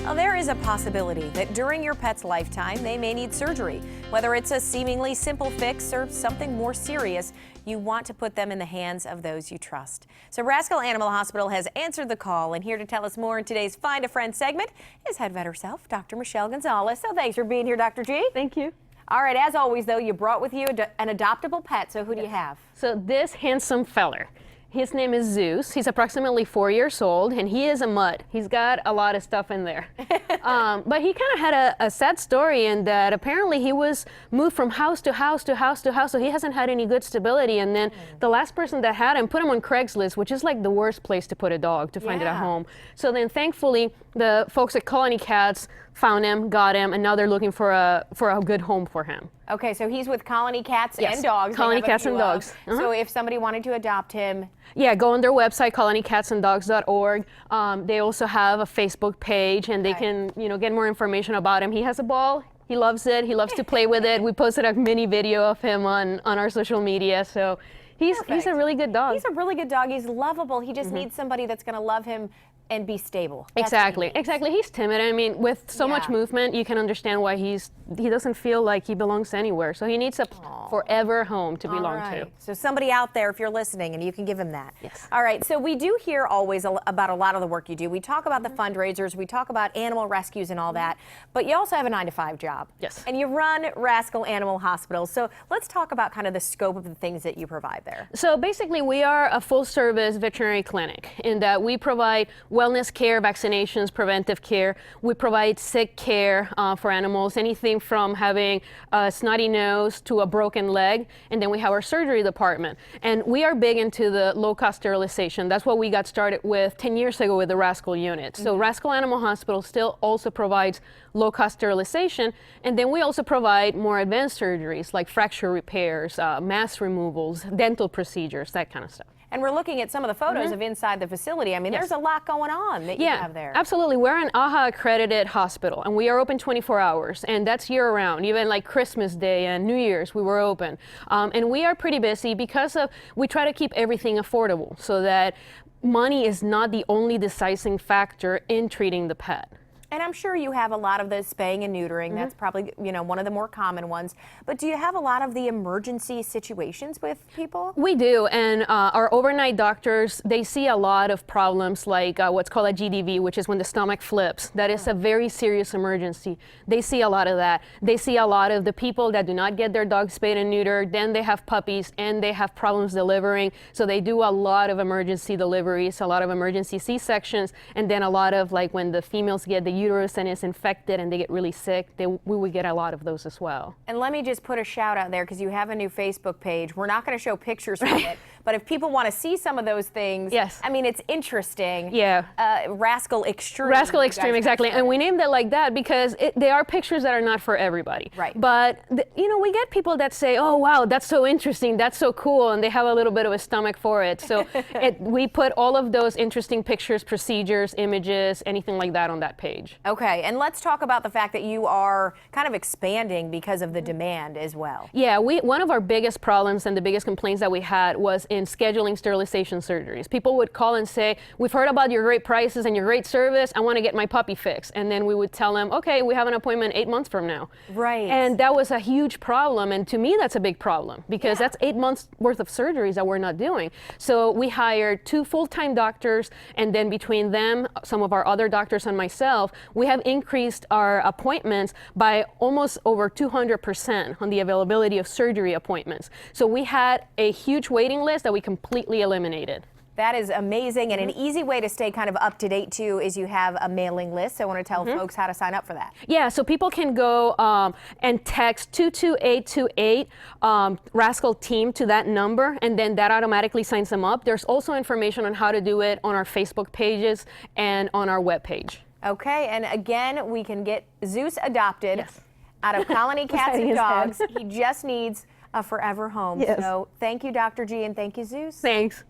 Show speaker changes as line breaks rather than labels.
Well, there is a possibility that during your pet's lifetime, they may need surgery. Whether it's a seemingly simple fix or something more serious, you want to put them in the hands of those you trust. So Rascal Animal Hospital has answered the call, and here to tell us more in today's Find a Friend segment is head vet herself, Dr. Michelle Gonzalez. So thanks for being here, Dr. G.
Thank you.
All right, as always, though, you brought with you an adoptable pet. So who do you have?
So this handsome feller, his name is Zeus. He's approximately 4 years old, and he is a mutt. He's got a lot of stuff in there. But he kind of had a sad story in that apparently he was moved from house to house to house to house, so he hasn't had any good stability. And then the last person that had him put him on Craigslist, which is like the worst place to put a dog, to find it at home. So then thankfully, the folks at Colony Cats found him, got him, and now they're looking for a good home for him.
Okay, so he's with Colony Cats
Yes,
and Dogs.
Colony Cats and Dogs.
So if somebody wanted to adopt him,
yeah, go on their website, colonycatsanddogs.org. They also have a Facebook page, and they can, get more information about him. He has a ball. He loves it. He loves to play with it. We posted a mini video of him on our social media. So he's a really good dog.
He's a really good dog. He's lovable. He just needs somebody that's going to love him and be stable.
Exactly. He's timid. I mean, with so much movement, you can understand why he doesn't feel like he belongs anywhere. So he needs a forever home to belong to.
So somebody out there, if you're listening, and you can give him that.
Yes.
All right. So we do hear always about a lot of the work you do. We talk about the fundraisers. We talk about animal rescues and all that. But you also have a 9-to-5 job.
Yes.
And you run Rascal Animal Hospital. So let's talk about kind of the scope of the things that you provide there.
So basically, we are a full-service veterinary clinic in that we provide wellness care, vaccinations, preventive care. We provide sick care for animals, anything from having a snotty nose to a broken leg. And then we have our surgery department. And we are big into the low-cost sterilization. That's what we got started with 10 years ago with the Rascal unit. So Rascal Animal Hospital still also provides low-cost sterilization. And then we also provide more advanced surgeries like fracture repairs, mass removals, dental procedures, that kind of stuff.
And we're looking at some of the photos of inside the facility. I mean, there's a lot going on that you have there.
Absolutely. We're an AAHA accredited hospital, and we are open 24 hours, and that's year round. Even like Christmas Day and New Year's, we were open. And we are pretty busy because we try to keep everything affordable so that money is not the only deciding factor in treating the pet.
And I'm sure you have a lot of the spaying and neutering. That's probably, one of the more common ones. But do you have a lot of the emergency situations with people?
We do, and our overnight doctors, they see a lot of problems like what's called a GDV, which is when the stomach flips. That is a very serious emergency. They see a lot of that. They see a lot of the people that do not get their dogs spayed and neutered, then they have puppies, and they have problems delivering. So they do a lot of emergency deliveries, a lot of emergency C-sections, and then a lot of like when the females get the uterus and it's infected and they get really sick, we would get a lot of those as well.
And let me just put a shout out there because you have a new Facebook page. We're not going to show pictures from it, but if people want to see some of those things, I mean, it's interesting.
Yeah.
Rascal Extreme.
Rascal Extreme, exactly. And we named it like that because they are pictures that are not for everybody.
Right.
But, we get people that say, oh, wow, that's so interesting, that's so cool, and they have a little bit of a stomach for it. So we put all of those interesting pictures, procedures, images, anything like that on that page.
Okay, and let's talk about the fact that you are kind of expanding because of the demand as well.
Yeah, one of our biggest problems and the biggest complaints that we had was in scheduling sterilization surgeries. People would call and say, we've heard about your great prices and your great service, I want to get my puppy fixed. And then we would tell them, okay, we have an appointment 8 months from now.
Right.
And that was a huge problem, and to me that's a big problem because that's 8 months worth of surgeries that we're not doing. So we hired 2 full-time doctors, and then between them, some of our other doctors and myself, we have increased our appointments by almost over 200% on the availability of surgery appointments. So we had a huge waiting list that we completely eliminated.
That is amazing, and an easy way to stay kind of up to date too is you have a mailing list. So I want to tell folks how to sign up for that.
Yeah, so people can go and text 22828 Rascal Team to that number, and then that automatically signs them up. There's also information on how to do it on our Facebook pages and on our webpage.
Okay, and again, we can get Zeus adopted out of Colony Cats and Dogs. He just needs a forever home. So thank you, Dr. G, and thank you, Zeus.
Thanks.